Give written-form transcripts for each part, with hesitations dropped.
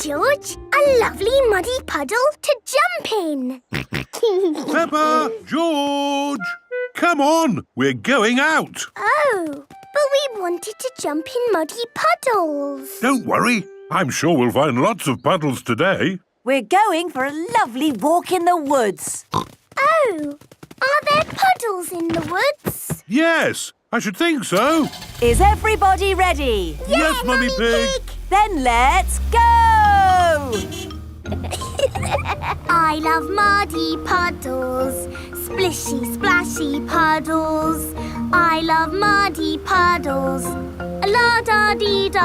George. A lovely muddy puddle to jump in. Peppa, George, come on, we're going out. Oh, but we wanted to jump in muddy puddles. Don't worry, I'm sure we'll find lots of puddles today. We're going for a lovely walk in the woods. Oh, are there puddles in the woods? Yes, I should think so. Is everybody ready? Yes, Mummy Pig. Then let's go! I love muddy puddles, splishy, splashy puddles. I love muddy puddles, la-da-dee-da-doo.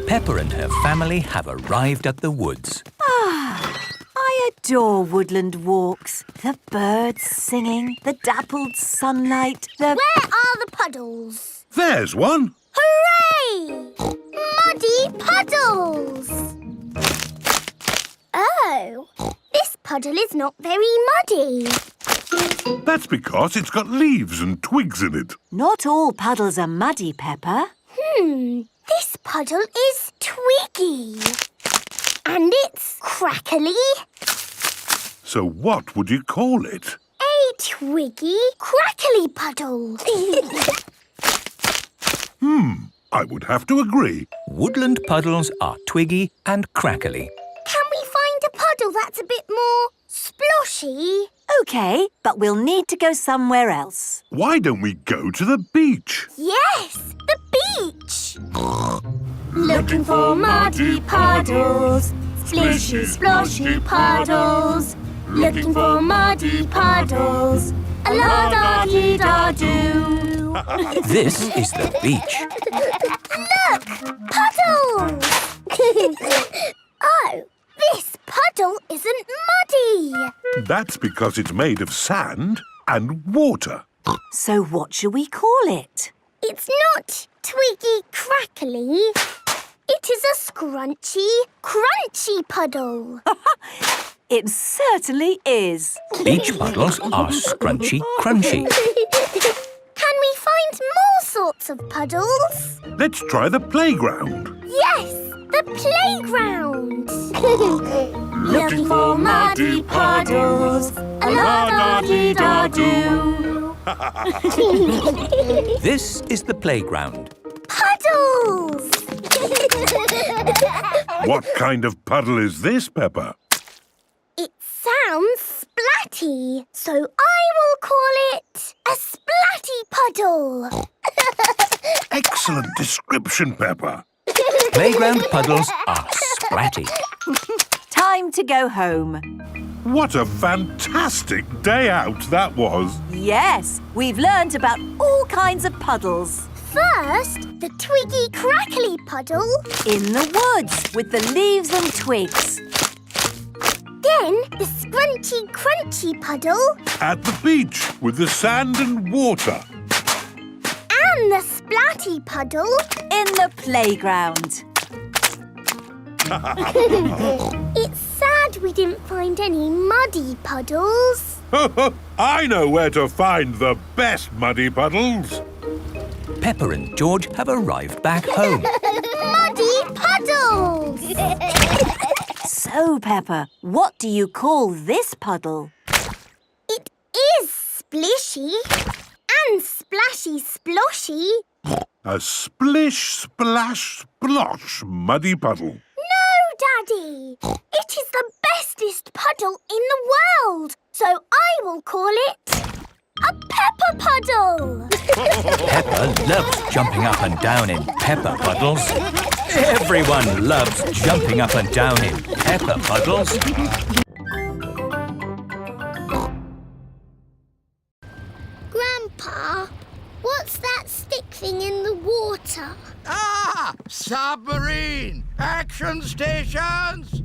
Peppa and her family have arrived at the woods. I adore woodland walks. The birds singing, the dappled sunlight, Where are the puddles? There's one. Hooray! Muddy puddles! Oh, this puddle is not very muddy. That's because it's got leaves and twigs in it. Not all puddles are muddy, Peppa. This puddle is twiggy. And it's crackly. So what would you call it? A twiggy, crackly puddle. I would have to agree. Woodland puddles are twiggy and crackly. Can we find a puddle that's a bit more sploshy? OK, but we'll need to go somewhere else. Why don't we go to the beach? Yes, the beach. Looking for muddy puddles, splishy, sploshy puddles. Looking for muddy puddles, la-da-dee-da-doo. This is the beach. Look! Puddles! Oh, this puddle isn't muddy. That's because it's made of sand and water. So what shall we call it? It's not twiggy crackly. It is a scrunchy, crunchy puddle. It certainly is. Beach puddles are scrunchy crunchy. Can we find more sorts of puddles? Let's try the playground. Yes, the playground. Looking for muddy puddles, la-da-dee-da-doo. This is the playground. Puddles! What kind of puddle is this, Peppa? It sounds splatty, so I will call it a splatty puddle. Excellent description, Peppa. Playground puddles are splatty. Time to go home. What a fantastic day out that was. Yes, we've learnt about all kinds of puddles. First, the twiggy crackly puddle. In the woods with the leaves and twigs. Then the scrunchy crunchy puddle. At the beach with the sand and water. And the splatty puddle. In the playground. It's sad we didn't find any muddy puddles. I know where to find the best muddy puddles. Peppa and George have arrived back home. Muddy puddles! So, Peppa, what do you call this puddle? It is splishy and splashy sploshy. A splish, splash, splosh muddy puddle. No, Daddy! It is the bestest puddle in the world, so I will call it a Peppa puddle. Peppa loves jumping up and down in Peppa puddles. Everyone loves jumping up and down in Peppa puddles. Grandpa, what's that stick thing in the water? Ah! Submarine! Action stations!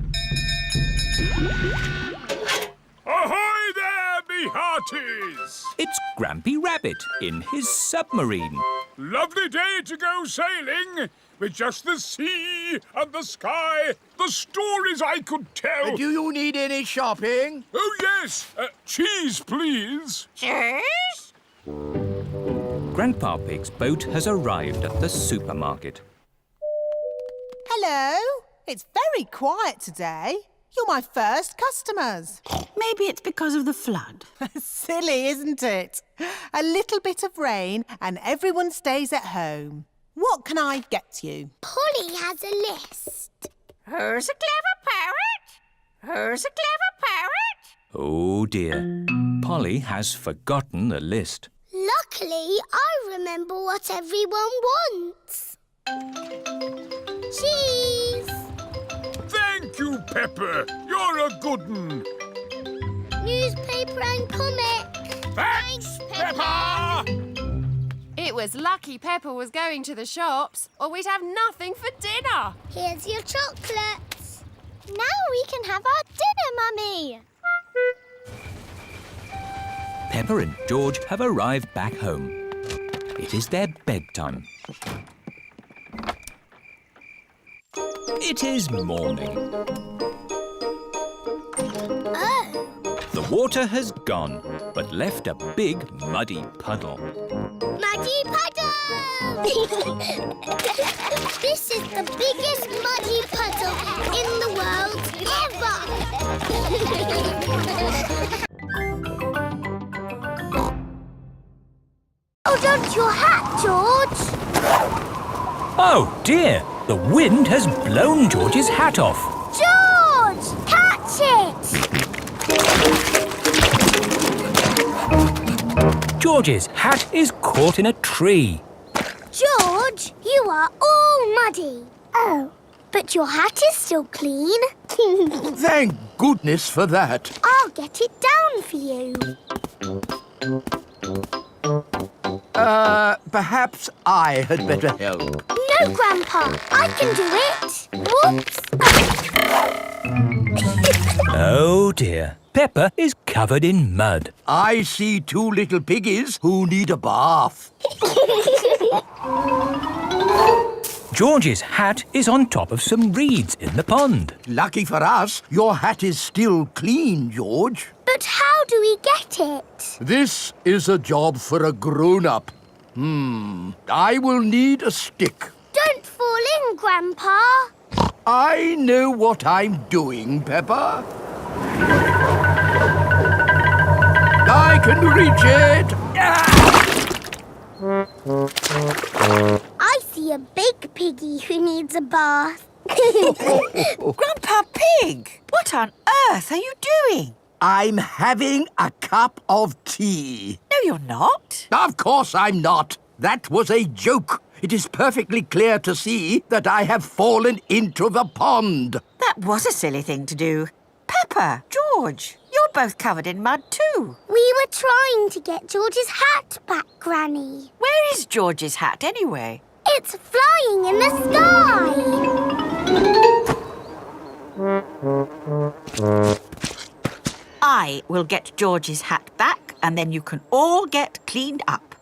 Ahoy there, me hearties! It's Grampy Rabbit in his submarine. Lovely day to go sailing, with just the sea and the sky, the stories I could tell. Do you need any shopping? Oh, yes. Cheese, please. Cheers? Grandpa Pig's boat has arrived at the supermarket. Hello. It's very quiet today. You're my first customers. Maybe it's because of the flood. Silly, isn't it? A little bit of rain and everyone stays at home. What can I get you? Polly has a list. Who's a clever parrot? Who's a clever parrot? Oh dear. Polly has forgotten the list. Luckily, I remember what everyone wants. Cheese! Thank you, Peppa. You're a good un. Newspaper and comic. Thanks, Peppa! It was lucky Peppa was going to the shops, or we'd have nothing for dinner. Here's your chocolates. Now we can have our dinner, Mummy. Peppa and George have arrived back home. It is their bedtime. It is morning. Oh. The water has gone, but left a big muddy puddle. Muddy puddle! This is the biggest muddy puddle in the world ever! Hold on to your hat, George! Oh dear! The wind has blown George's hat off. George! Catch it! George's hat is caught in a tree. George, you are all muddy. Oh, but your hat is still clean. Thank goodness for that. I'll get it down for you. Perhaps I had better help. No, Grandpa, I can do it. Whoops. Oh dear. Peppa is covered in mud. I see two little piggies who need a bath. George's hat is on top of some reeds in the pond. Lucky for us, your hat is still clean, George. But how do we get it? This is a job for a grown-up. I will need a stick. Don't fall in, Grandpa. I know what I'm doing, Peppa. I can reach it. I see a big piggy who needs a bath. Grandpa Pig, what on earth are you doing? I'm having a cup of tea. No, you're not. Of course I'm not. That was a joke. It is perfectly clear to see that I have fallen into the pond. That was a silly thing to do. Peppa, George, you're both covered in mud too. We were trying to get George's hat back, Granny. Where is George's hat anyway? It's flying in the sky. I will get George's hat back and then you can all get cleaned up.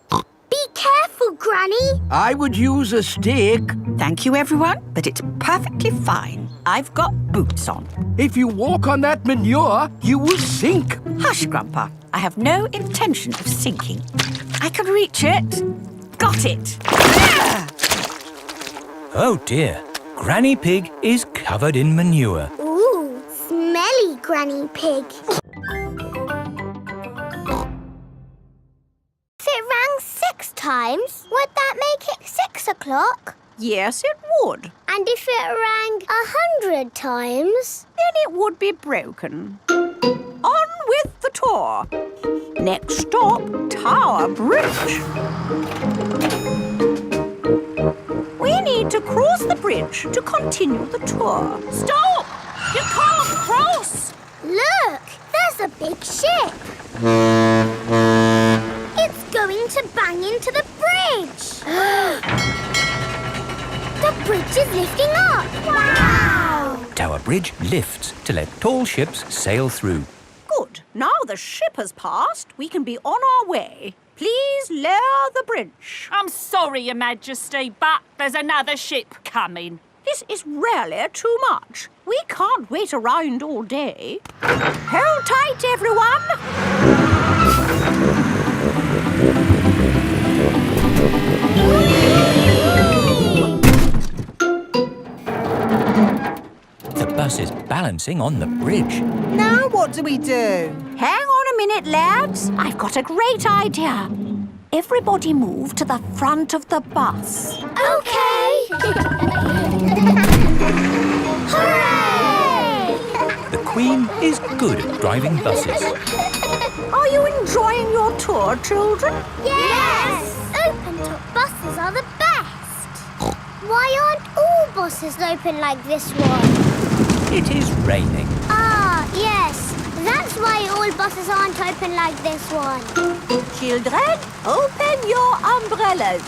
Be careful, Granny. I would use a stick. Thank you, everyone, but it's perfectly fine. I've got boots on. If you walk on that manure, you will sink. Hush, Grandpa. I have no intention of sinking. I can reach it. Got it. Ah! Oh dear. Granny Pig is covered in manure. Ooh, smelly Granny Pig. If it rang 6 times, would that make it 6 o'clock? Yes, it would. And if it rang 100 times? Then it would be broken. On with the tour. Next stop, Tower Bridge. We need to cross the bridge to continue the tour. Stop! You can't cross! Look, there's a big ship. It's going to bang into the bridge. The bridge is lifting up. Wow! Tower Bridge lifts to let tall ships sail through. Good. Now the ship has passed, we can be on our way. Please lower the bridge. I'm sorry, Your Majesty, but there's another ship coming. This is really too much. We can't wait around all day. Hold tight, everyone. balancing on the bridge. Now what do we do? Hang on a minute, lads. I've got a great idea. Everybody move to the front of the bus. Okay. Hooray! The Queen is good at driving buses. Are you enjoying your tour, children? Yes! Open-top buses are the best. Why aren't all buses open like this one? It is raining. Ah, yes. That's why all buses aren't open like this one. Children, open your umbrellas.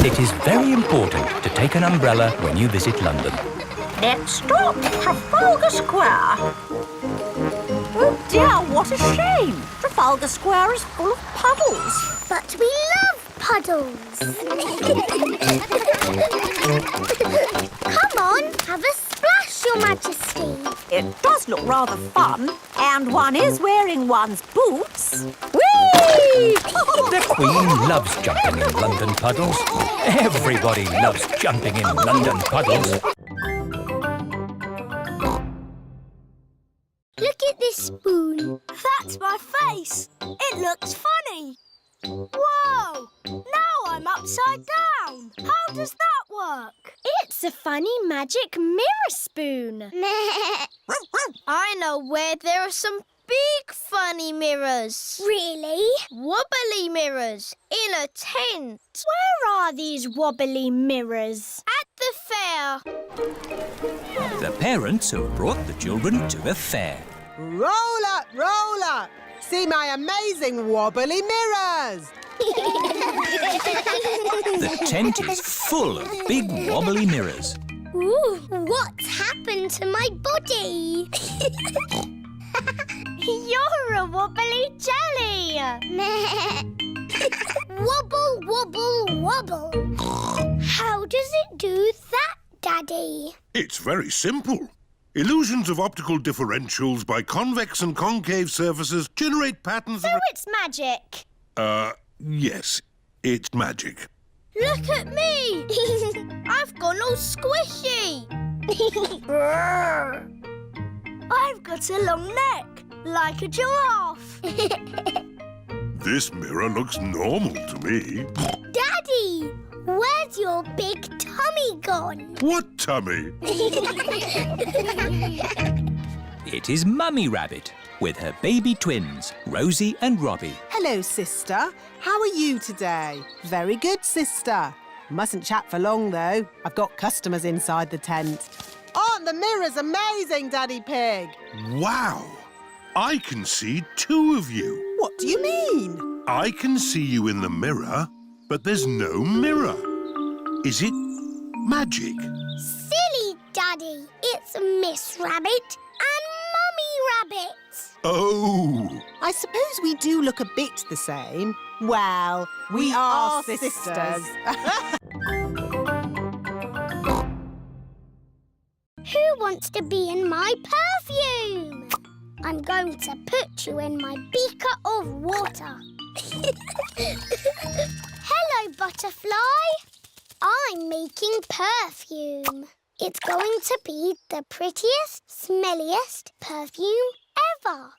It is very important to take an umbrella when you visit London. Let's stop Trafalgar Square. Oh dear, what a shame. Trafalgar Square is full of puddles. But we love puddles. Come on, have a splash, Your Majesty. It does look rather fun, and one is wearing one's boots. Whee! The Queen loves jumping in London puddles. Everybody loves jumping in London puddles. Look at this spoon. That's my face. It looks funny. Whoa! Now I'm upside down. How does that work? It's a funny magic mirror spoon. I know where there are some big funny mirrors. Really? Wobbly mirrors in a tent. Where are these wobbly mirrors? At the fair. The parents have brought the children to the fair. Roll up, roll up. See my amazing wobbly mirrors. The tent is full of big wobbly mirrors. Ooh, what's happened to my body? You're a wobbly jelly. Wobble, wobble, wobble. How does it do that, Daddy? It's very simple. Illusions of optical differentials by convex and concave surfaces generate patterns So it's magic. Yes, it's magic. Look at me. I've gone all squishy. I've got a long neck, like a giraffe. This mirror looks normal to me. Daddy, where's your big tummy gone? What tummy? It is Mummy Rabbit with her baby twins, Rosie and Robbie. Hello, sister. How are you today? Very good, sister. Mustn't chat for long, though. I've got customers inside the tent. Aren't the mirrors amazing, Daddy Pig? Wow! I can see two of you. What do you mean? I can see you in the mirror, but there's no mirror. Is it magic? Silly Daddy, it's Miss Rabbit and Mummy Rabbit. Oh! I suppose we do look a bit the same. Well, we are sisters. Who wants to be in my perfume? I'm going to put you in my beaker of water. Hello, butterfly. I'm making perfume. It's going to be the prettiest, smelliest perfume ever.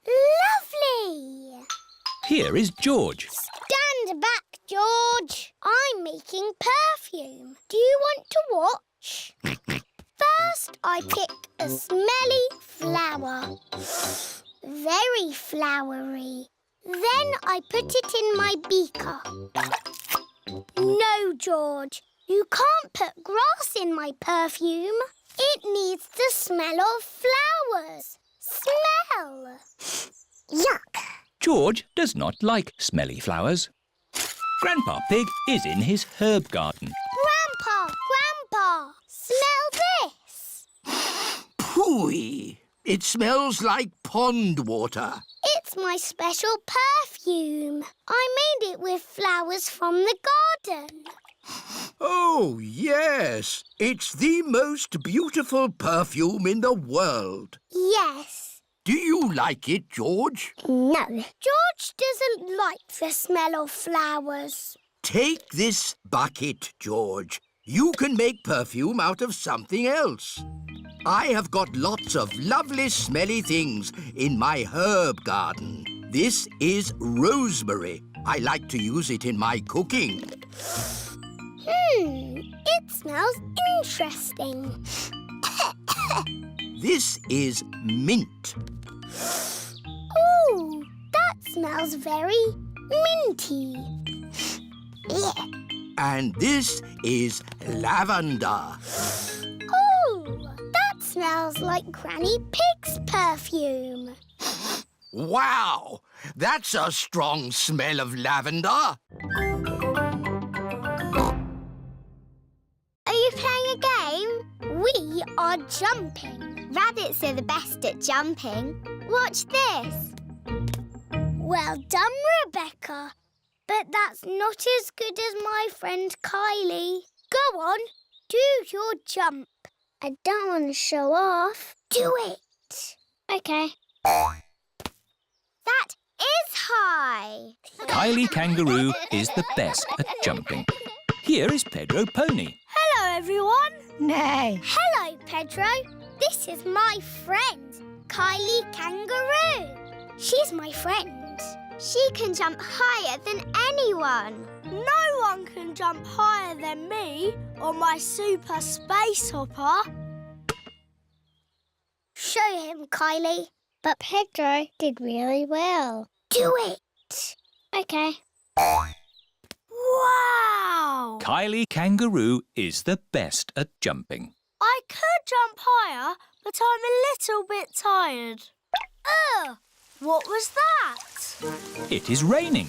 Lovely! Here is George. Stand back, George. I'm making perfume. Do you want to watch? First, I pick a smelly flower. Very flowery. Then I put it in my beaker. No, George. You can't put grass in my perfume. It needs the smell of flowers. Smell! Yuck! George does not like smelly flowers. Grandpa Pig is in his herb garden. Grandpa! Smell this! Phooey! It smells like pond water. It's my special perfume. I made it with flowers from the garden. Oh, yes. It's the most beautiful perfume in the world. Yes. Do you like it, George? No. George doesn't like the smell of flowers. Take this bucket, George. You can make perfume out of something else. I have got lots of lovely smelly things in my herb garden. This is rosemary. I like to use it in my cooking. It smells interesting. This is mint. Ooh, that smells very minty. And this is lavender. Ooh, that smells like Granny Pig's perfume. Wow! That's a strong smell of lavender. Are you playing a game? We are jumping. Rabbits are the best at jumping. Watch this. Well done, Rebecca. But that's not as good as my friend Kylie. Go on, do your jump. I don't want to show off. Do it. OK. That is high. Kylie Kangaroo is the best at jumping. Here is Pedro Pony. Hello, everyone. Nay. Hello, Pedro. This is my friend, Kylie Kangaroo. She's my friend. She can jump higher than anyone. No one can jump higher than me or my super space hopper. Show him, Kylie. But Pedro did really well. Do it. OK. Wow! Kylie Kangaroo is the best at jumping. I could jump higher, but I'm a little bit tired. Ugh! What was that? It is raining.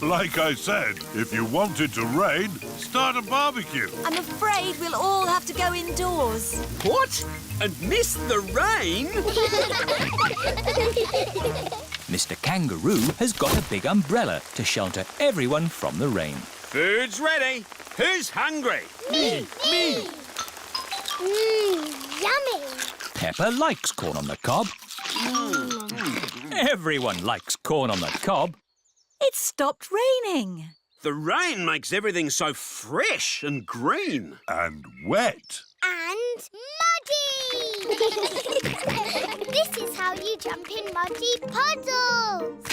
Like I said, if you want it to rain, start a barbecue. I'm afraid we'll all have to go indoors. What? And miss the rain? Mr. Kangaroo has got a big umbrella to shelter everyone from the rain. Food's ready. Who's hungry? Me. Yummy. Peppa likes corn on the cob. Everyone likes corn on the cob. It stopped raining. The rain makes everything so fresh and green. And wet. And muddy. This is how you jump in muddy puddles.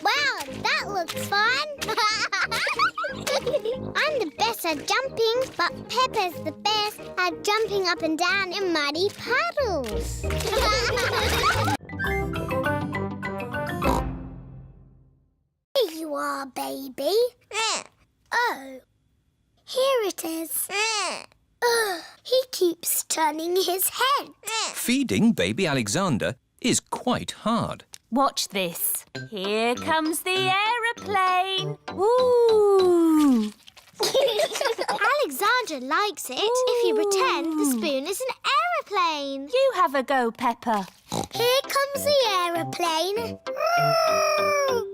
Wow, that looks fun. I'm the best at jumping, but Peppa's the best at jumping up and down in muddy puddles. Here you are, baby. Oh, here it is. He keeps turning his head. Feeding baby Alexander is quite hard. Watch this. Here comes the aeroplane. Woo! Alexander likes it if you pretend the spoon is an aeroplane. You have a go, Peppa. Here comes the aeroplane.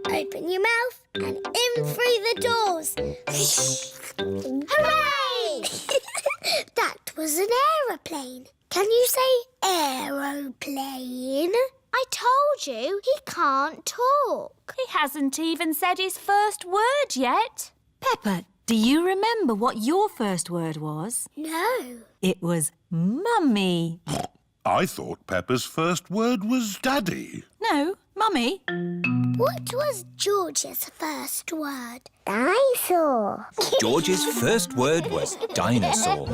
Open your mouth and in through the doors. Hooray! That was an aeroplane. Can you say aeroplane? I told you he can't talk. He hasn't even said his first word yet. Peppa, do you remember what your first word was? No. It was Mummy. I thought Peppa's first word was Daddy. No, Mummy. What was George's first word? Dinosaur. George's first word was dinosaur.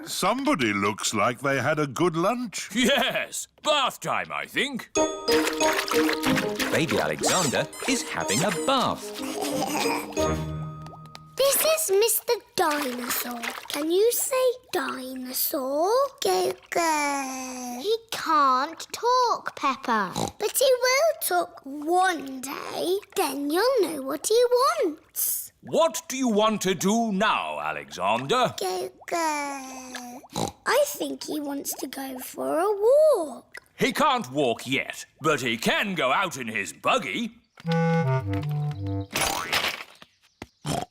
Somebody looks like they had a good lunch. Yes, bath time, I think. Baby Alexander is having a bath. This is Mr. Dinosaur. Can you say dinosaur? Go, go. He can't talk, Peppa. But he will talk one day. Then you'll know what he wants. What do you want to do now, Alexander? Go, go. I think he wants to go for a walk. He can't walk yet, but he can go out in his buggy.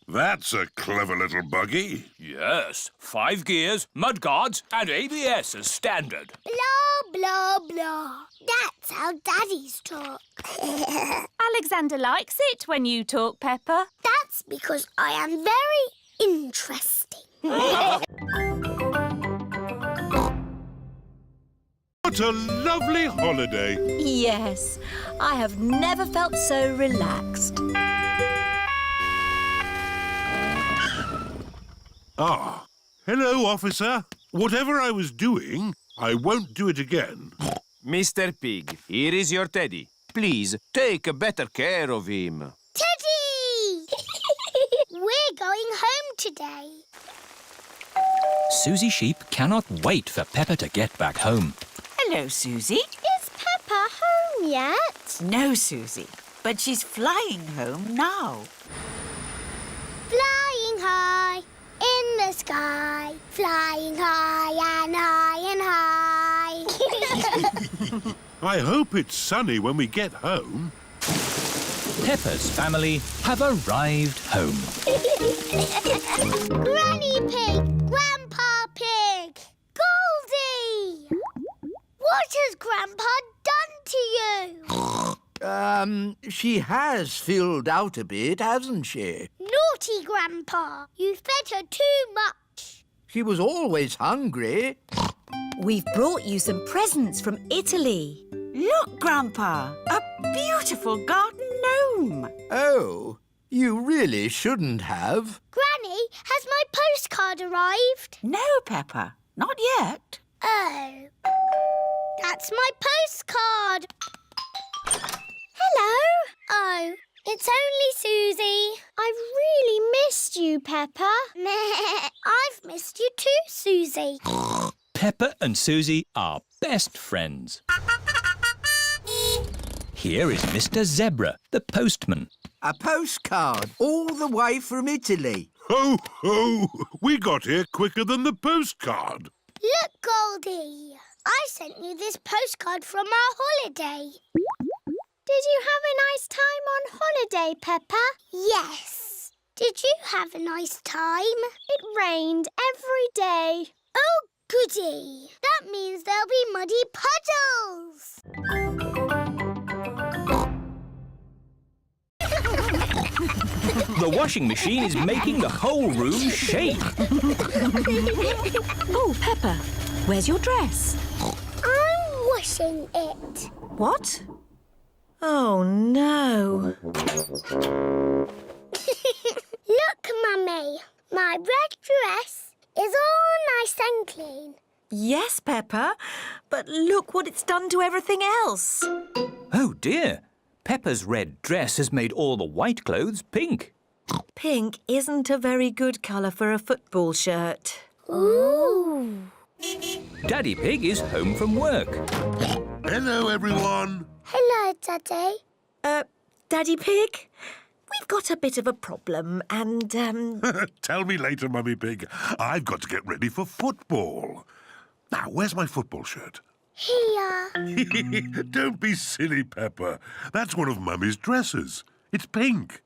That's a clever little buggy. Yes, 5 gears, mudguards and ABS as standard. Blah, blah, blah. That's how daddies talk. Alexander likes it when you talk, Peppa. That's because I am very interesting. What a lovely holiday. Yes, I have never felt so relaxed. Ah, hello, officer. Whatever I was doing, I won't do it again. Mr. Pig, here is your teddy. Please, take better care of him. Teddy! We're going home today. Suzy Sheep cannot wait for Peppa to get back home. Hello, Susie. Is Peppa home yet? No, Susie, but she's flying home now. Flying high in the sky, flying high and high and high. I hope it's sunny when we get home. Peppa's family have arrived home. Granny Pig, Grandpa Pig, Goldie! What has Grandpa done to you? She has filled out a bit, hasn't she? Naughty Grandpa, you fed her too much. She was always hungry. We've brought you some presents from Italy. Look, Grandpa, a beautiful garden gnome. Oh, you really shouldn't have. Granny, has my postcard arrived? No, Peppa, not yet. Oh, that's my postcard. Hello. Oh, it's only Susie. I've really missed you, Peppa. I've missed you too, Susie. Peppa and Susie are best friends. Here is Mr. Zebra, the postman. A postcard all the way from Italy. Ho, ho! We got here quicker than the postcard. Look, Goldie. I sent you this postcard from our holiday. Did you have a nice time on holiday, Peppa? Yes. Did you have a nice time? It rained every day. Oh, goody. That means there'll be muddy puddles. The washing machine is making the whole room shake. Oh, Peppa, where's your dress? I'm washing it. What? Oh, no. Look, Mummy. My red dress is all nice and clean. Yes, Peppa, but look what it's done to everything else. Oh, dear. Peppa's red dress has made all the white clothes pink. Pink isn't a very good colour for a football shirt. Ooh. Daddy Pig is home from work. Hello, everyone. Hello, Daddy. Daddy Pig, we've got a bit of a problem and, Tell me later, Mummy Pig. I've got to get ready for football. Now, where's my football shirt? Here. Don't be silly, Peppa. That's one of Mummy's dresses. It's pink.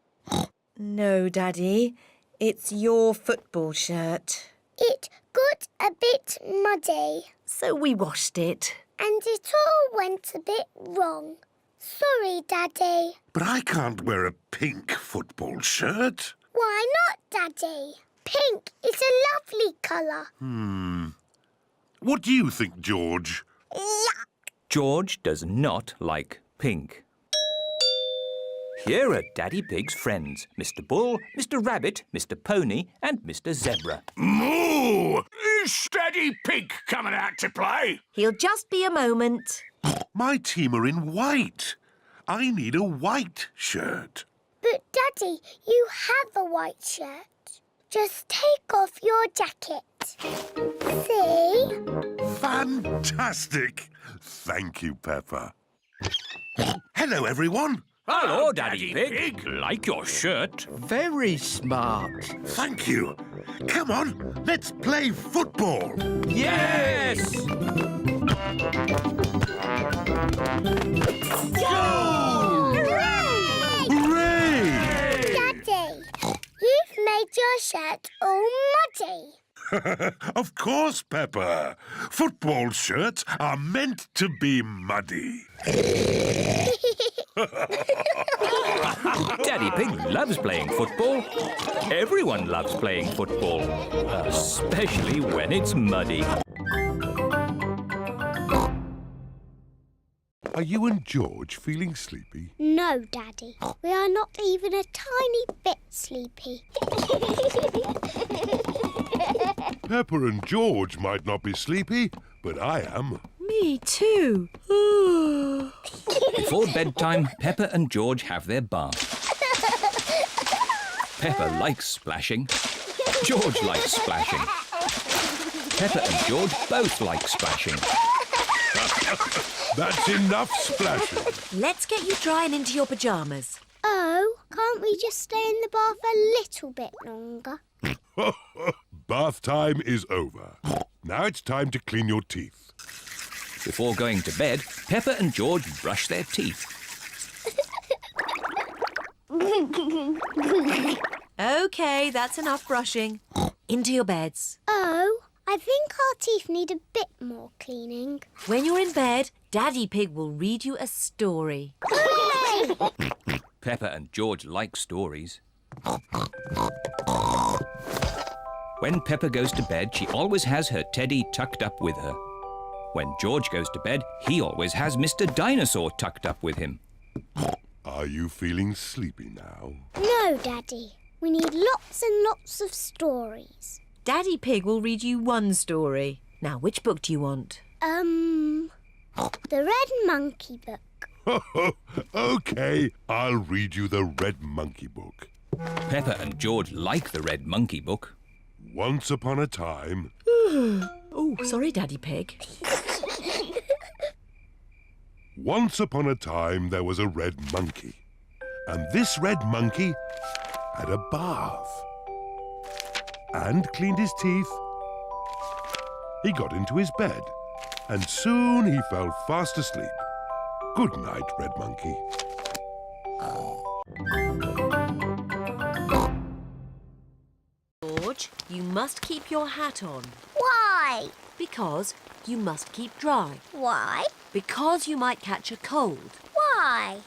No, Daddy, it's your football shirt. It got a bit muddy. So we washed it. And it all went a bit wrong. Sorry, Daddy. But I can't wear a pink football shirt. Why not, Daddy? Pink is a lovely colour. What do you think, George? Yuck. George does not like pink. Here are Daddy Pig's friends, Mr. Bull, Mr. Rabbit, Mr. Pony and Mr. Zebra. Moo! Is Daddy Pig coming out to play? He'll just be a moment. My team are in white. I need a white shirt. But, Daddy, you have a white shirt. Just take off your jacket. See? Fantastic. Thank you, Peppa. Hello, everyone. Hello, Daddy Pig. Like your shirt. Very smart. Thank you. Come on, let's play football. Yes! Go! Hooray! Hooray! Daddy, you've made your shirt all muddy. Of course, Peppa. Football shirts are meant to be muddy. Daddy Pig loves playing football. Everyone loves playing football, especially when it's muddy. Are you and George feeling sleepy? No, Daddy. We are not even a tiny bit sleepy. Peppa and George might not be sleepy, but I am. Me too. Before bedtime, Peppa and George have their bath. Peppa likes splashing. George likes splashing. Peppa and George both like splashing. That's enough splashing. Let's get you drying into your pyjamas. Oh, can't we just stay in the bath a little bit longer? Bath time is over. Now it's time to clean your teeth. Before going to bed, Peppa and George brush their teeth. OK, that's enough brushing. Into your beds. Oh, I think our teeth need a bit more cleaning. When you're in bed, Daddy Pig will read you a story. Hooray! Peppa and George like stories. When Peppa goes to bed, she always has her teddy tucked up with her. When George goes to bed, he always has Mr. Dinosaur tucked up with him. Are you feeling sleepy now? No, Daddy. We need lots and lots of stories. Daddy Pig will read you one story. Now, which book do you want? The Red Monkey book. OK, I'll read you the Red Monkey book. Peppa and George like the Red Monkey book. Once upon a time... Oh, sorry, Daddy Pig. Once upon a time, there was a red monkey. And this red monkey had a bath. And cleaned his teeth. He got into his bed. And soon he fell fast asleep. Good night, Red Monkey. George, you must keep your hat on. Why? Because you must keep dry. Why? Because you might catch a cold. Why?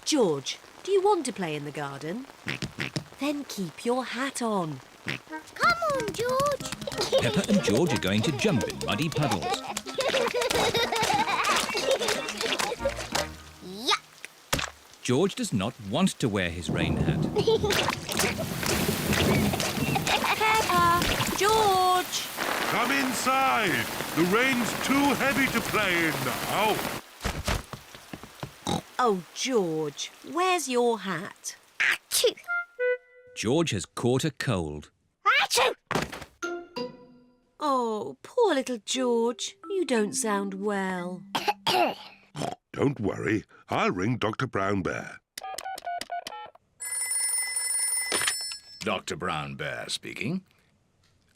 George, do you want to play in the garden? Then keep your hat on. Come on, George. Peppa and George are going to jump in muddy puddles. Yuck! George does not want to wear his rain hat. Peppa! George! Come inside. The rain's too heavy to play in now. Oh, George, where's your hat? Achoo! George has caught a cold. Achoo! Oh, poor little George. You don't sound well. Don't worry. I'll ring Dr. Brown Bear. Dr. Brown Bear speaking.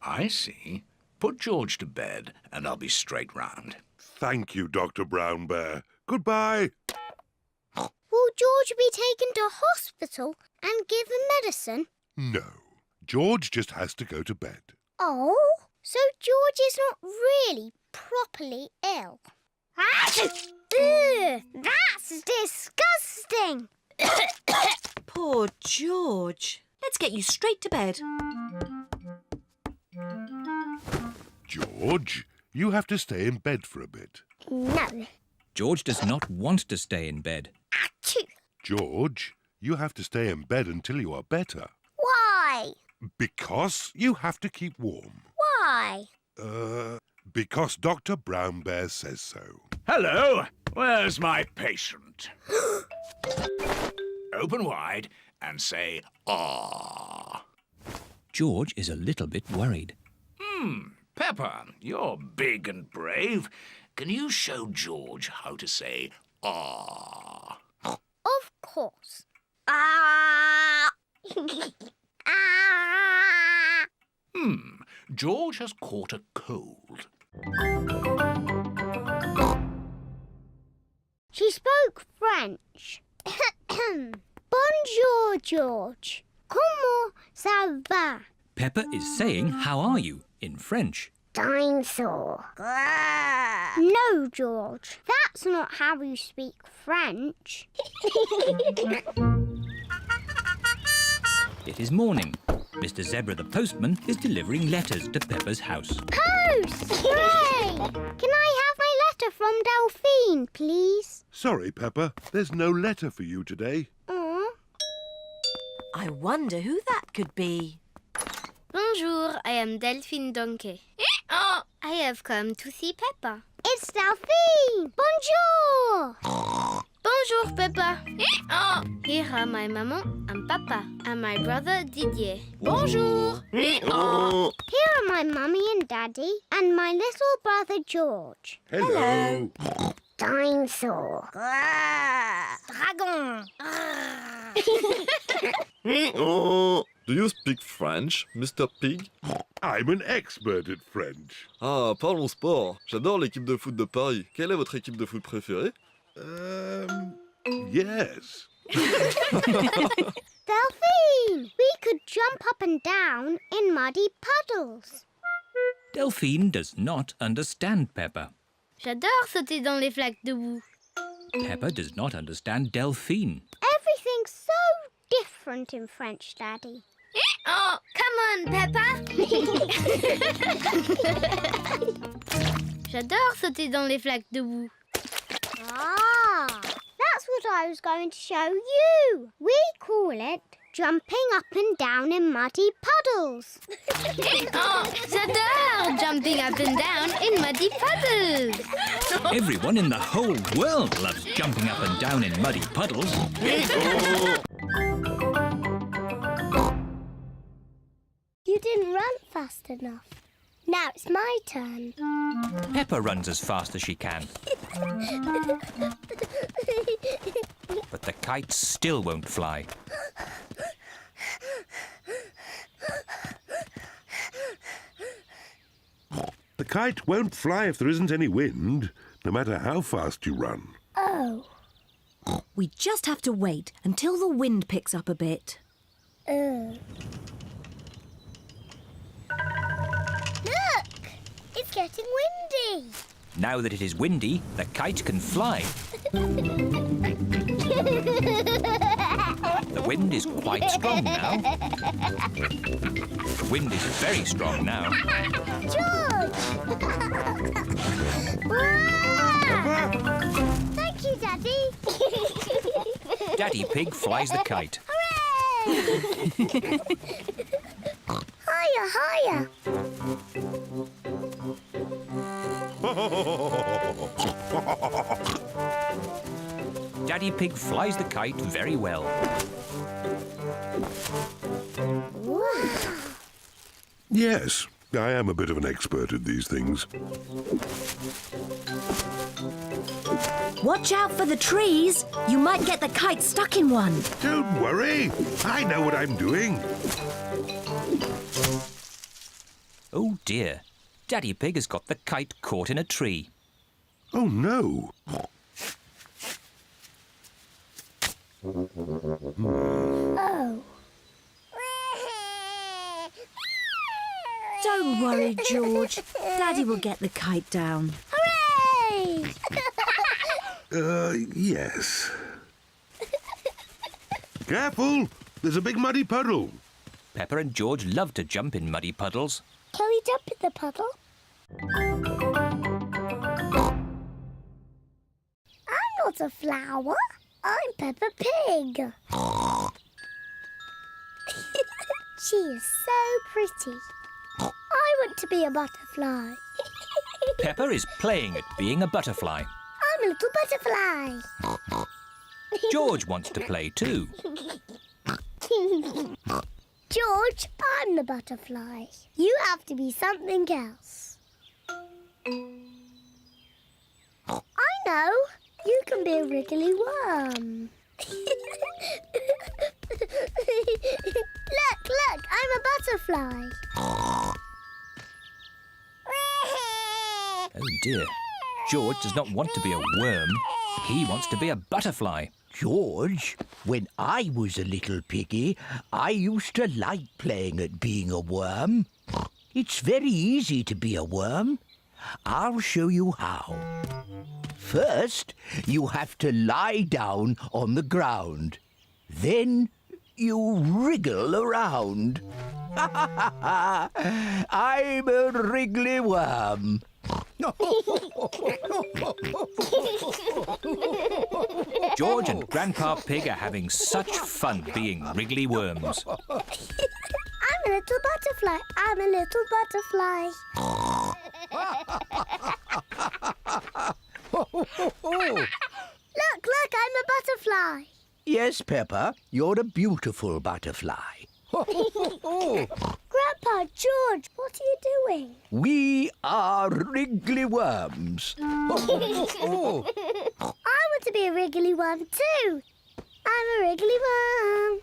I see. Put George to bed and I'll be straight round. Thank you, Dr. Brown Bear. Goodbye. Will George be taken to hospital and given medicine? No. George just has to go to bed. Oh, so George is not really properly ill. Achoo! Ugh, that's disgusting. Poor George. Let's get you straight to bed. George, you have to stay in bed for a bit. No. George does not want to stay in bed. Achoo! George, you have to stay in bed until you are better. Why? Because you have to keep warm. Why? Because Dr. Brown Bear says so. Hello, where's my patient? Open wide and say, "Ah." George is a little bit worried. Peppa, you're big and brave. Can you show George how to say, "Ah"? Of course. Ah! Ah! George has caught a cold. She spoke French. Bonjour, George. Comment ça va? Peppa is saying, "How are you?" in French. Dinosaur. No, George. That's not how you speak French. It is morning. Mr. Zebra the postman is delivering letters to Peppa's house. Post! Hooray! Can I have my letter from Delphine, please? Sorry, Peppa, there's no letter for you today. I wonder who that could be. Bonjour, I am Delphine Donkey. I have come to see Peppa. It's Delphine! Bonjour! Bonjour, Peppa. Here are my maman and papa and my brother Didier. Bonjour! Here are my mummy and daddy and my little brother George. Hello. Dinosaur. Dragon. Do you speak French, Mr. Pig? I'm an expert at French. Ah, parlons sport. J'adore l'équipe de foot de Paris. Quelle est votre équipe de foot préférée? Yes. Delphine, we could jump up and down in muddy puddles. Delphine does not understand Peppa. J'adore sauter dans les flaques de boue. Peppa does not understand Delphine. Everything's so different in French, Daddy. Come on, Peppa. J'adore sauter dans les flaques de boue. Ah, that's what I was going to show you. We call it jumping up and down in muddy puddles. J'adore jumping up and down in muddy puddles. Everyone in the whole world loves jumping up and down in muddy puddles. You didn't run fast enough. Now it's my turn. Peppa runs as fast as she can. But the kite still won't fly. The kite won't fly if there isn't any wind, no matter how fast you run. Oh. We just have to wait until the wind picks up a bit. Look! It's getting windy. Now that it is windy, the kite can fly. The wind is quite strong now. The wind is very strong now. George! Wow! Thank you, Daddy. Daddy Pig flies the kite. Hooray! Higher, higher. Daddy Pig flies the kite very well. Wow. Yes, I am a bit of an expert at these things. Watch out for the trees. You might get the kite stuck in one. Don't worry. I know what I'm doing. Oh dear. Daddy Pig has got the kite caught in a tree. Oh no. Oh. Don't worry, George. Daddy will get the kite down. Hooray! Yes. Careful! There's a big muddy puddle. Peppa and George love to jump in muddy puddles. Can we jump in the puddle? I'm not a flower. I'm Peppa Pig. She is so pretty. I want to be a butterfly. Peppa is playing at being a butterfly. I'm a little butterfly. George wants to play too. George, I'm the butterfly. You have to be something else. I know. You can be a wriggly worm. Look, I'm a butterfly. Oh dear. George does not want to be a worm. He wants to be a butterfly. George, when I was a little piggy, I used to like playing at being a worm. It's very easy to be a worm. I'll show you how. First, you have to lie down on the ground. Then you wriggle around. I'm a wriggly worm. George and Grandpa Pig are having such fun being wriggly worms. I'm a little butterfly. I'm a little butterfly. Look, I'm a butterfly. Yes, Peppa, you're a beautiful butterfly. Grandpa George, what are you doing? We are wriggly worms. I want to be a wriggly worm too. I'm a wriggly worm.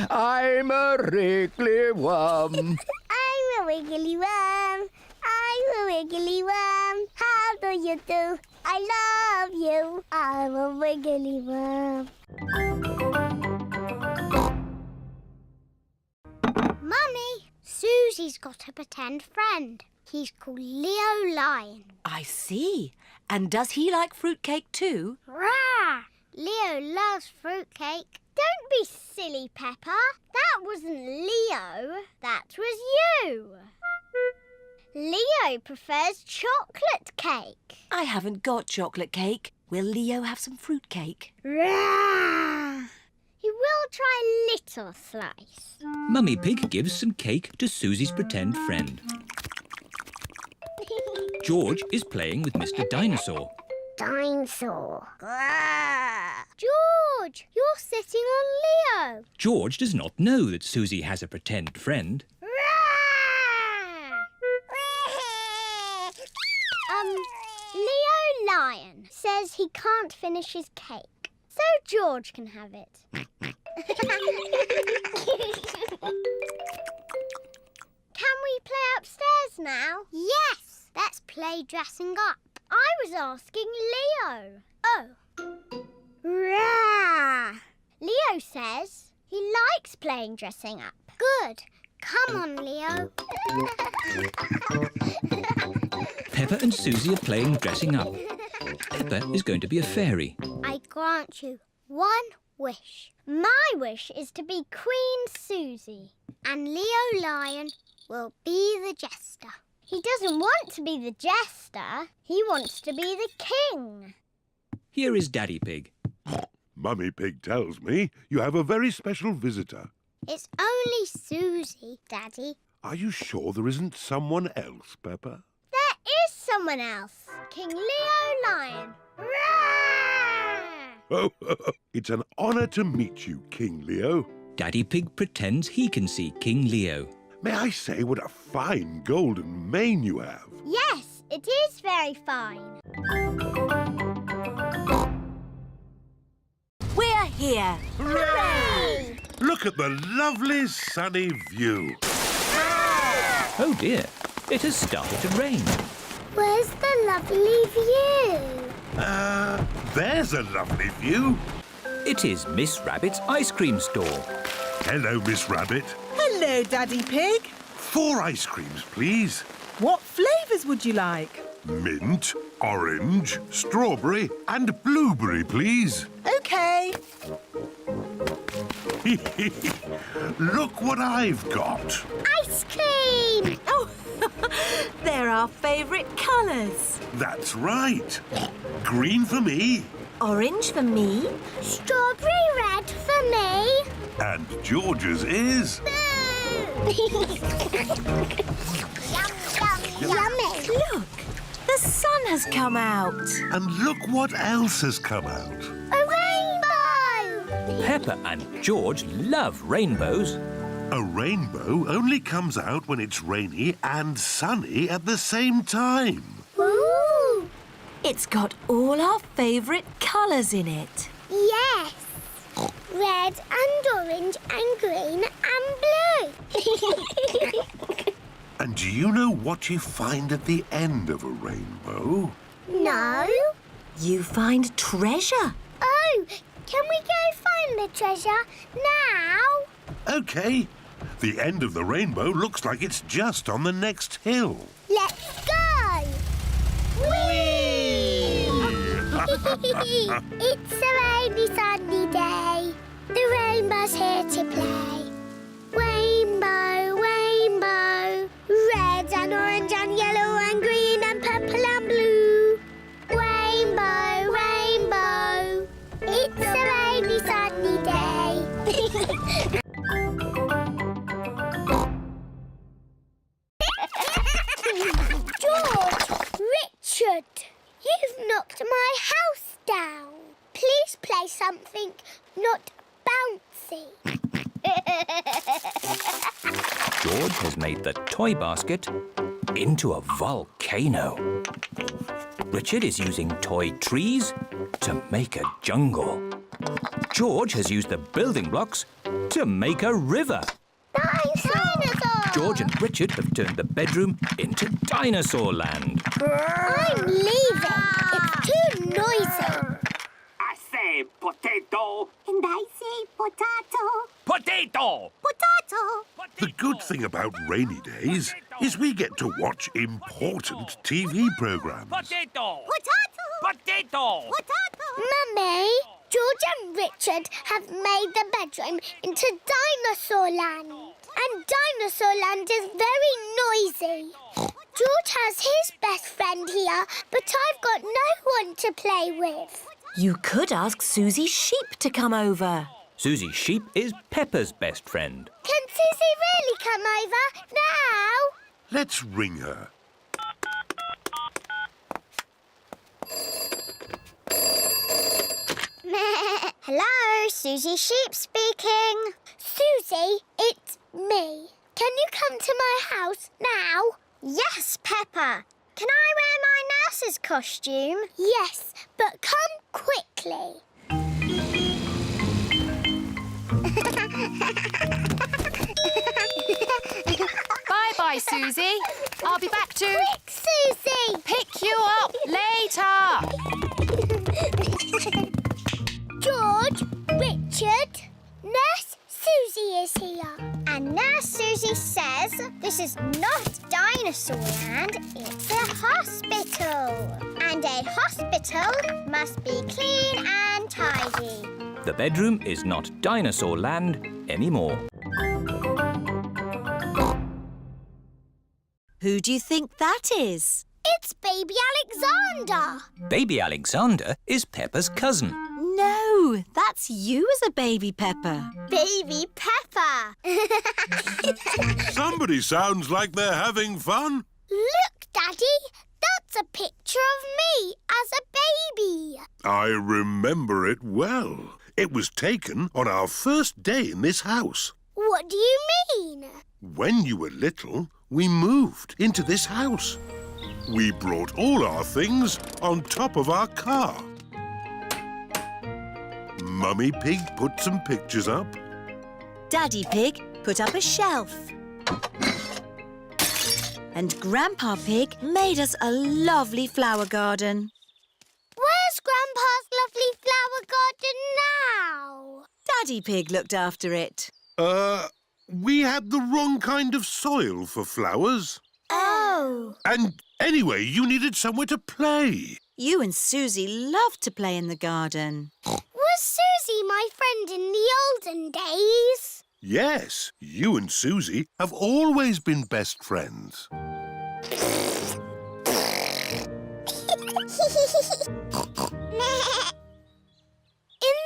I'm a wriggly worm. I'm a wiggly worm. I'm a wiggly worm. How do you do? I love you. I'm a wiggly worm. Mummy, Susie's got a pretend friend. He's called Leo Lion. I see. And does he like fruitcake too? Rah! Leo loves fruitcake. Don't be silly, Peppa. That wasn't Leo. That was you. Leo prefers chocolate cake. I haven't got chocolate cake. Will Leo have some fruitcake? Rah! He will try a little slice. Mummy Pig gives some cake to Susie's pretend friend. George is playing with Mr. Dinosaur. Dinosaur. George, you're sitting on Leo. George does not know that Susie has a pretend friend. Leo Lion says he can't finish his cake, so George can have it. Can we play upstairs now? Yes, let's play dressing up. I was asking Leo. Oh. Rah! Leo says he likes playing dressing up. Good. Come on, Leo. Peppa and Susie are playing dressing up. Peppa is going to be a fairy. I grant you one wish. My wish is to be Queen Susie, and Leo Lion will be the jester. He doesn't want to be the jester. He wants to be the king. Here is Daddy Pig. Mummy Pig tells me you have a very special visitor. It's only Susie, Daddy. Are you sure there isn't someone else, Peppa? There is someone else. King Leo Lion. Roar! Oh, it's an honour to meet you, King Leo. Daddy Pig pretends he can see King Leo. May I say what a fine golden mane you have? Yes, it is very fine. We're here. Hooray! Look at the lovely sunny view. Oh dear, it has started to rain. Where's the lovely view? There's a lovely view. It is Miss Rabbit's ice cream store. Hello, Miss Rabbit. Hello, Daddy Pig. 4 ice creams, please. What flavours would you like? Mint, orange, strawberry and blueberry, please. OK. Look what I've got. Ice cream! Oh, they're our favourite colours. That's right. Green for me Orange for me. Strawberry red for me. and George's is... Yummy. Look, the sun has come out. And look what else has come out. A rainbow! Peppa and George love rainbows. A rainbow only comes out when it's rainy and sunny at the same time. Ooh! It's got all our favourite colours in it. Yes. Red and orange and green and blue. And do you know what you find at the end of a rainbow? No. You find treasure. Oh, can we go find the treasure now? OK. The end of the rainbow looks like it's just on the next hill. Let's go! Whee! It's a rainy, sunny day. The rainbow's here to play. Rainbow, rainbow, red and orange George has made the toy basket into a volcano. Richard is using toy trees to make a jungle. George has used the building blocks to make a river. Dinosaur! George and Richard have turned the bedroom into Dinosaur Land. I'm leaving. It's too noisy. I say potato. And I say potato. Potato! Potato. The good thing about rainy days is we get to watch important TV programs. Potato! Potato. Potato! Potato. Mummy, George and Richard have made the bedroom into Dinosaur Land. And Dinosaur Land is very noisy. George has his best friend here, but I've got no one to play with. You could ask Suzy Sheep to come over. Suzy Sheep is Peppa's best friend. Can Susie really come over now? Let's ring her. Hello, Suzy Sheep speaking. Susie, it's me. Can you come to my house now? Yes, Peppa. Can I wear my nurse's costume? Yes, but come quickly. Bye-bye, Susie. I'll be back to... Quick, Susie! Pick you up later. George, Richard, Nurse Susie is here. And Nurse Susie says this is not Dinosaur Land, it's a hospital. And a hospital must be clean and tidy. The bedroom is not Dinosaur Land anymore. Who do you think that is? It's Baby Alexander. Baby Alexander is Peppa's cousin. No, that's you as a baby Peppa. Baby Peppa. Somebody sounds like they're having fun. Look, Daddy. That's a picture of me as a baby. I remember it well. It was taken on our first day in this house. What do you mean? When you were little, we moved into this house. We brought all our things on top of our car. Mummy Pig put some pictures up. Daddy Pig put up a shelf. And Grandpa Pig made us a lovely flower garden. Where's Grandpa's lovely flower garden now? Daddy Pig looked after it. We had the wrong kind of soil for flowers. Oh. And anyway, you needed somewhere to play. You and Susie loved to play in the garden. Was Susie my friend in the olden days? Yes, you and Susie have always been best friends. In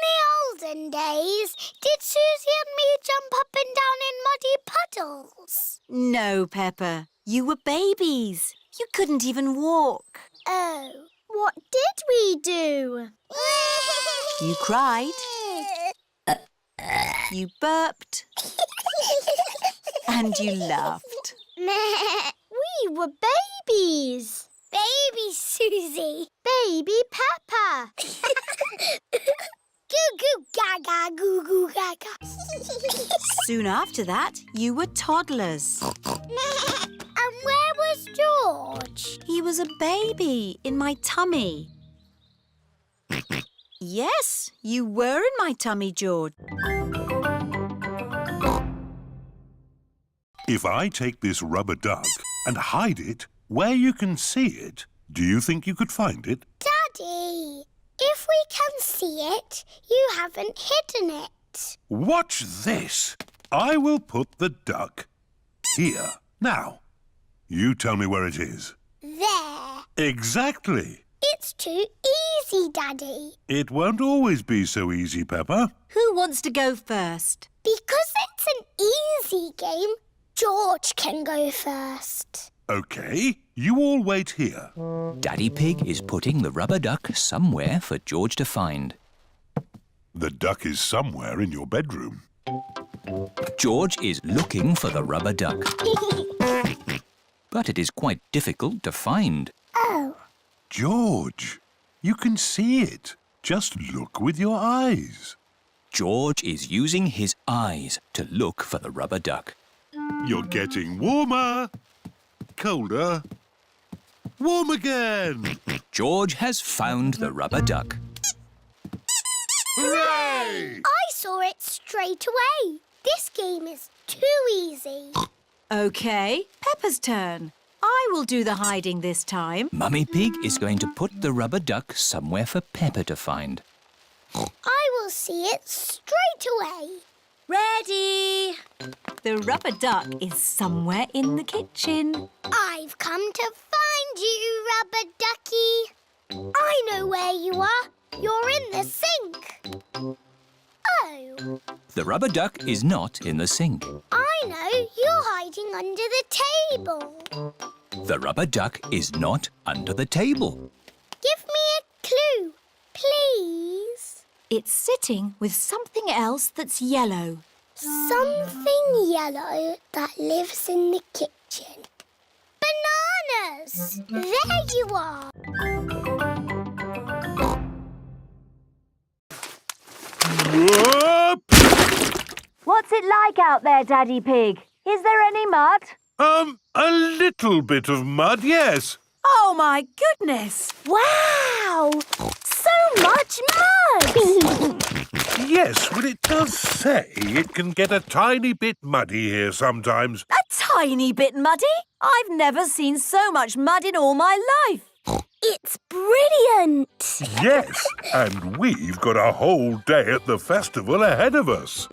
the olden days, did Susie and me jump up and down in muddy puddles? No, Peppa. You were babies. You couldn't even walk. Oh, what did we do? You cried. You burped. And you laughed. We were babies. Baby Susie. Baby Peppa. Goo goo gaga, goo goo gaga. Soon after that, you were toddlers. And where was George? He was a baby in my tummy. Yes, you were in my tummy, George. If I take this rubber duck and hide it where you can see it, do you think you could find it? Daddy, if we can see it, you haven't hidden it. Watch this. I will put the duck here. Now, you tell me where it is. There. Exactly. It's too easy, Daddy. It won't always be so easy, Peppa. Who wants to go first? Because it's an easy game, George can go first. OK, you all wait here. Daddy Pig is putting the rubber duck somewhere for George to find. The duck is somewhere in your bedroom. George is looking for the rubber duck. But it is quite difficult to find. Oh. George, you can see it. Just look with your eyes. George is using his eyes to look for the rubber duck. You're getting warmer. Colder. Warm again. George has found the rubber duck. Hooray! I saw it straight away. This game is too easy. OK, Peppa's turn. I will do the hiding this time. Mummy Pig is going to put the rubber duck somewhere for Peppa to find. I will see it straight away. Ready! The rubber duck is somewhere in the kitchen. I've come to find you, rubber ducky. I know where you are. You're in the sink. Oh. The rubber duck is not in the sink. I know. You're hiding under the table. The rubber duck is not under the table. Give me a clue, please. It's sitting with something else that's yellow. Something yellow that lives in the kitchen. Bananas! There you are. Whoop! What's it like out there, Daddy Pig? Is there any mud? A little bit of mud, yes. Oh, my goodness! Wow! So much mud! Yes, well, it does say it can get a tiny bit muddy here sometimes. A tiny bit muddy? I've never seen so much mud in all my life. It's brilliant! Yes, and we've got a whole day at the festival ahead of us.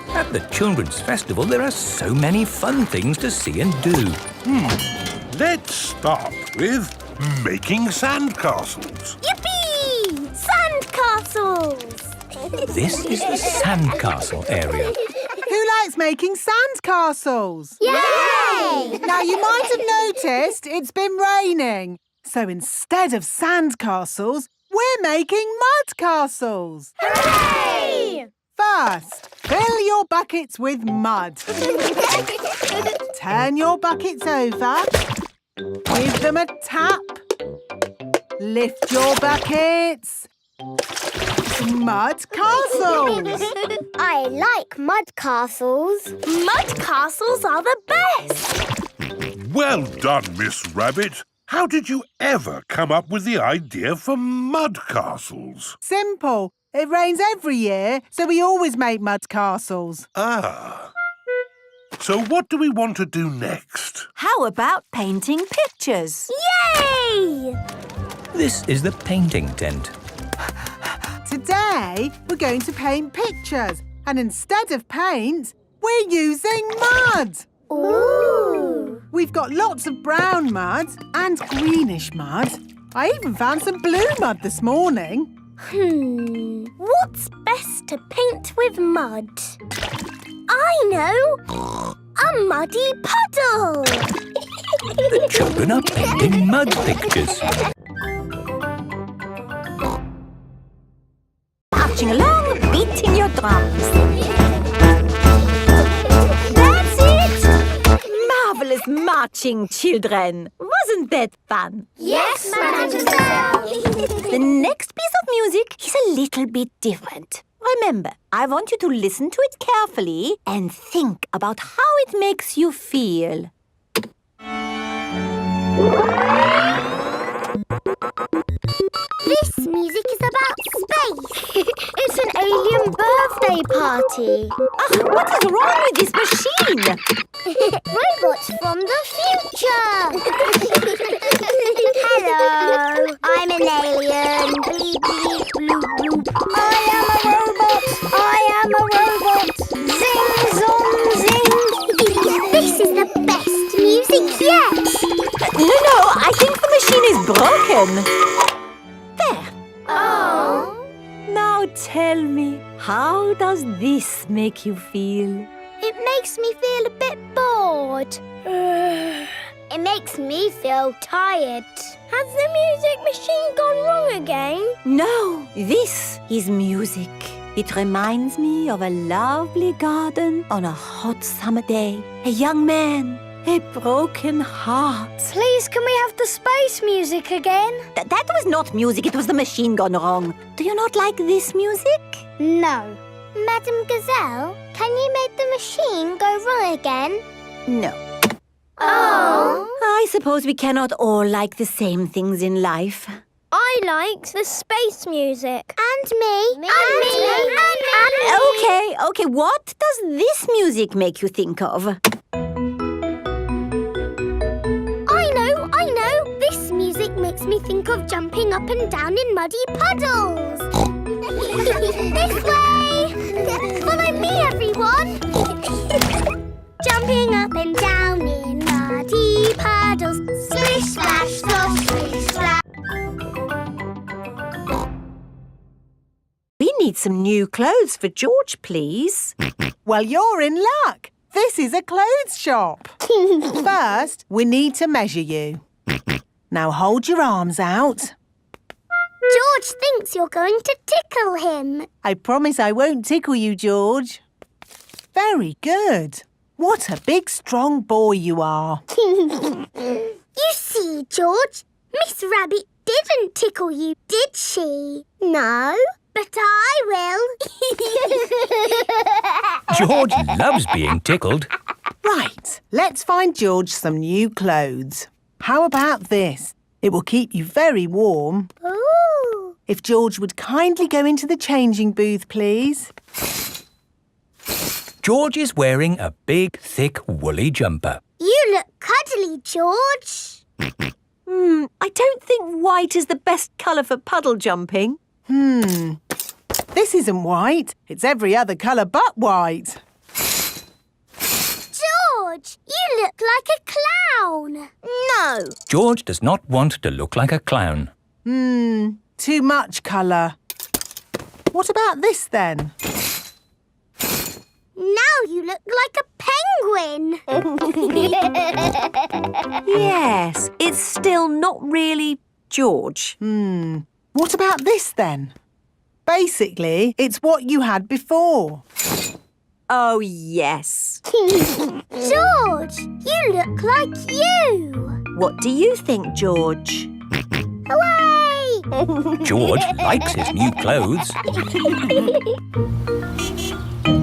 At the Children's Festival, there are so many fun things to see and do. Let's start with making sandcastles. Yippee! Sandcastles! This is the sandcastle area. Who likes making sandcastles? Yay! Now, you might have noticed it's been raining. So instead of sandcastles, we're making mud castles. Hooray! First, fill your buckets with mud. Turn your buckets over. Give them a tap. Lift your buckets. Mud castles. I like mud castles. Mud castles are the best! Well done, Miss Rabbit. How did you ever come up with the idea for mud castles? Simple. It rains every year, so we always make mud castles. Ah. So what do we want to do next? How about painting pictures? Yay! This is the painting tent. Today, we're going to paint pictures. And instead of paint, we're using mud. Ooh! We've got lots of brown mud and greenish mud. I even found some blue mud this morning. What's best to paint with mud? I know! A muddy puddle! The children are painting mud pictures. Marching along, beating your drums. That's it! Marvellous marching, children. Wasn't that fun? Yes, Mademoiselle! The next piece of music is a little bit different. Remember, I want you to listen to it carefully and think about how it makes you feel. This music is about space. It's an alien birthday party. What is wrong with this machine? Robots from the future. Hello, I'm an alien. Bleep, bleep, bloop, bloop. I am a robot. I am a robot. Zing, zong, zing. This is the best music yet. No, I think the machine is broken. There. Oh. Now tell me, how does this make you feel? It makes me feel a bit bored. It makes me feel tired. Has the music machine gone wrong again? No, this is music. It reminds me of a lovely garden on a hot summer day. A young man, a broken heart. Please, can we have the space music again? That was not music, it was the machine gone wrong. Do you not like this music? No. Madam Gazelle, can you make the machine go wrong again? No. Oh. I suppose we cannot all like the same things in life. I like the space music. And me. And me. Okay, what does this music make you think of? I know. This music makes me think of jumping up and down in muddy puddles. This way. Follow me, everyone. Jumping up and down in muddy puddles. Splish, splash, slosh, splish, splash. We need some new clothes for George, please. Well, you're in luck. This is a clothes shop. First, we need to measure you. Now hold your arms out. George thinks you're going to tickle him. I promise I won't tickle you, George. Very good. What a big, strong boy you are. You see, George, Miss Rabbit didn't tickle you, did she? No, but I will. George loves being tickled. Right, let's find George some new clothes. How about this? It will keep you very warm. Ooh. If George would kindly go into the changing booth, please. George is wearing a big, thick, woolly jumper. You look cuddly, George. I don't think white is the best colour for puddle jumping. This isn't white. It's every other colour but white. George, you look like a clown. No. George does not want to look like a clown. Too much colour. What about this then? Now you look like a penguin. Yes, it's still not really George. What about this then? Basically, it's what you had before. Oh, yes. George, you look like you. What do you think, George? Hooray! George likes his new clothes.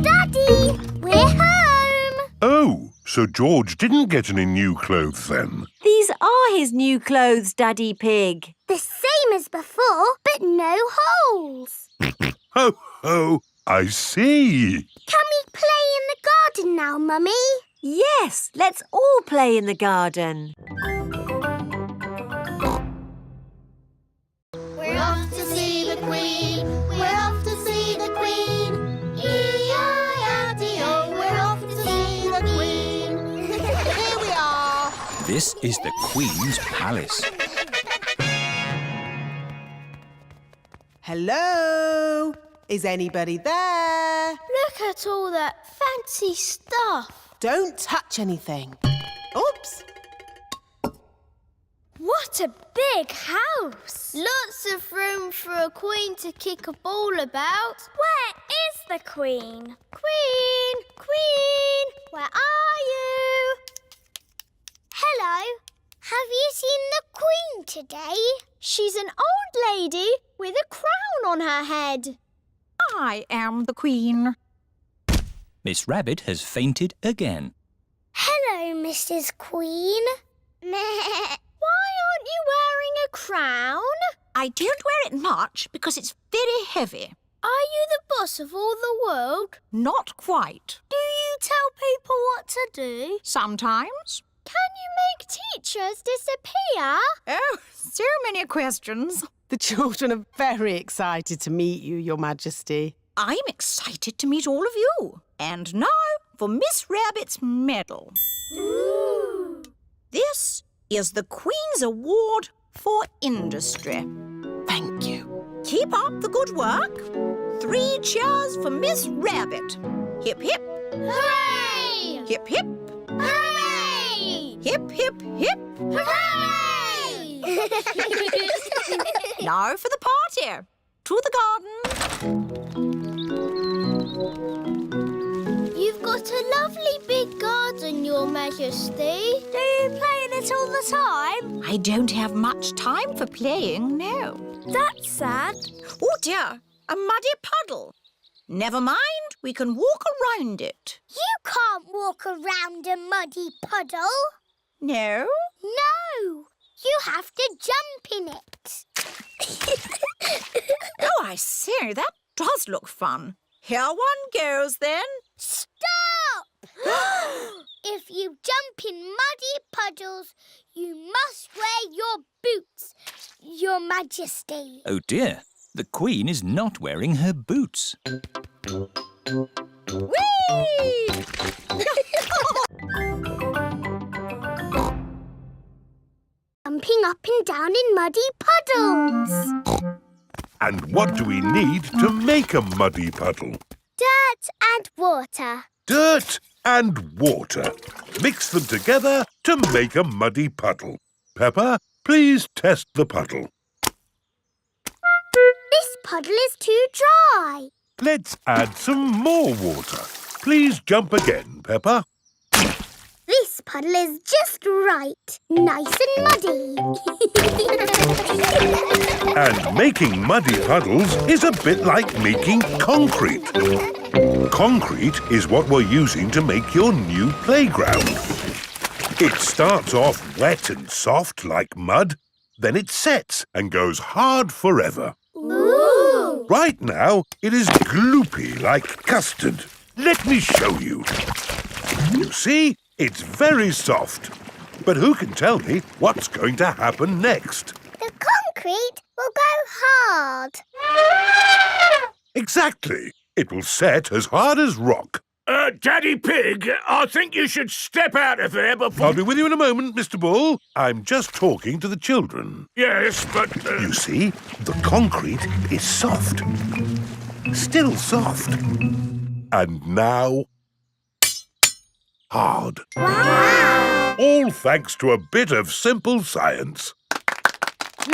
Daddy, we're home. Oh, so George didn't get any new clothes then? These are his new clothes, Daddy Pig. The same as before, but no holes. Ho, ho, I see. Can we play in the garden now, Mummy? Yes, let's all play in the garden. We're off to see the Queen. We're off to see the Queen. E-I-R-D-O. We're off to see the Queen. Here we are. This is the Queen's palace. Hello? Is anybody there? Look at all that fancy stuff. Don't touch anything. Oops. What a big house. Lots of room for a queen to kick a ball about. Where is the Queen? Queen! Queen! Where are you? Hello. Have you seen the Queen today? She's an old lady with a crown on her head. I am the Queen. Miss Rabbit has fainted again. Hello, Mrs. Queen. Why aren't you wearing a crown? I don't wear it much because it's very heavy. Are you the boss of all the world? Not quite. Do you tell people what to do? Sometimes. Can you make teachers disappear? Oh, so many questions. The children are very excited to meet you, Your Majesty. I'm excited to meet all of you. And now for Miss Rabbit's medal. Ooh. This is the Queen's Award for Industry. Thank you. Keep up the good work. 3 cheers for Miss Rabbit. Hip, hip. Hooray! Hip, hip. Hooray! Hip, hip, hip. Hooray! Now for the party. To the garden. You've got a lovely big garden, Your Majesty. Do you play in it all the time? I don't have much time for playing, no. That's sad. Oh dear, a muddy puddle. Never mind, we can walk around it. You can't walk around a muddy puddle. No? No, you have to jump in it. Oh, I see, that does look fun. Here one goes then. Stop! If you jump in muddy puddles, you must wear your boots, Your Majesty. Oh dear, the Queen is not wearing her boots. Whee! Jumping up and down in muddy puddles. And what do we need to make a muddy puddle? Dirt and water. Dirt and water. Mix them together to make a muddy puddle. Peppa, please test the puddle. This puddle is too dry. Let's add some more water. Please jump again, Peppa. This puddle is just right. Nice and muddy. And making muddy puddles is a bit like making concrete. Concrete is what we're using to make your new playground. It starts off wet and soft like mud, then it sets and goes hard forever. Ooh! Right now, it is gloopy like custard. Let me show you. You see, it's very soft. But who can tell me what's going to happen next? The concrete will go hard. Exactly. It will set as hard as rock. Daddy Pig, I think you should step out of there before... I'll be with you in a moment, Mr. Bull. I'm just talking to the children. Yes, but... You see, the concrete is soft. Still soft. And now... hard. Wow! All thanks to a bit of simple science.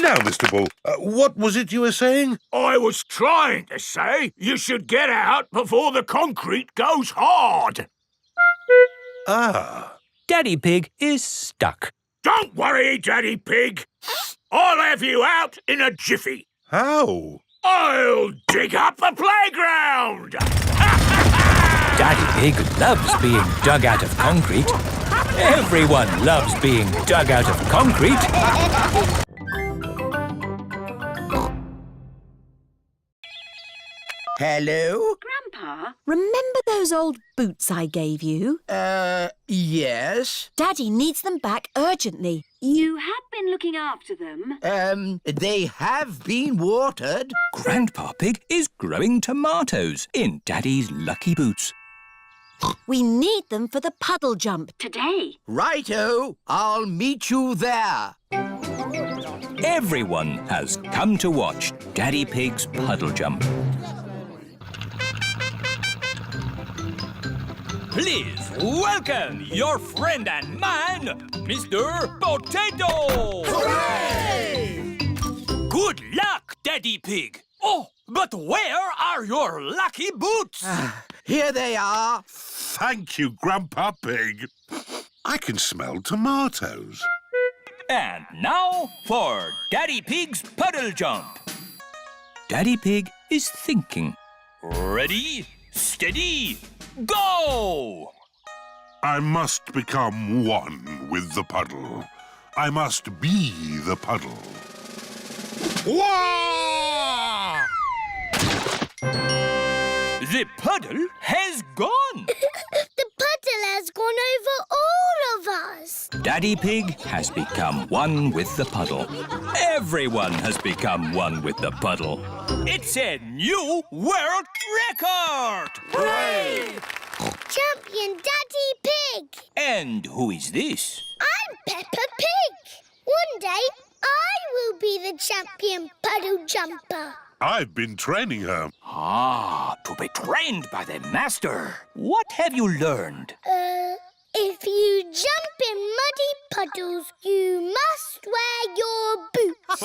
Now, Mr. Bull, what was it you were saying? I was trying to say you should get out before the concrete goes hard. Ah. Daddy Pig is stuck. Don't worry, Daddy Pig. I'll have you out in a jiffy. How? I'll dig up a playground. Daddy Pig loves being dug out of concrete. Everyone loves being dug out of concrete. Hello? Grandpa, remember those old boots I gave you? Yes. Daddy needs them back urgently. You have been looking after them. They have been watered. Grandpa Pig is growing tomatoes in Daddy's lucky boots. We need them for the puddle jump. Today. Righto, I'll meet you there. Everyone has come to watch Daddy Pig's puddle jump. Please welcome your friend and mine, Mr. Potato! Hooray! Good luck, Daddy Pig! Oh, but where are your lucky boots? Here they are. Thank you, Grandpa Pig. I can smell tomatoes. And now for Daddy Pig's puddle jump. Daddy Pig is thinking. Ready, steady, go! I must become one with the puddle. I must be the puddle. Wah! The puddle has gone. The puddle has gone over all of us. Daddy Pig has become one with the puddle. Everyone has become one with the puddle. It's a new world record! Hooray! Champion Daddy Pig! And who is this? I'm Peppa Pig. One day, I will be the champion puddle jumper. I've been training her. Ah, to be trained by the master. What have you learned? If you jump in muddy puddles, you must wear your boots.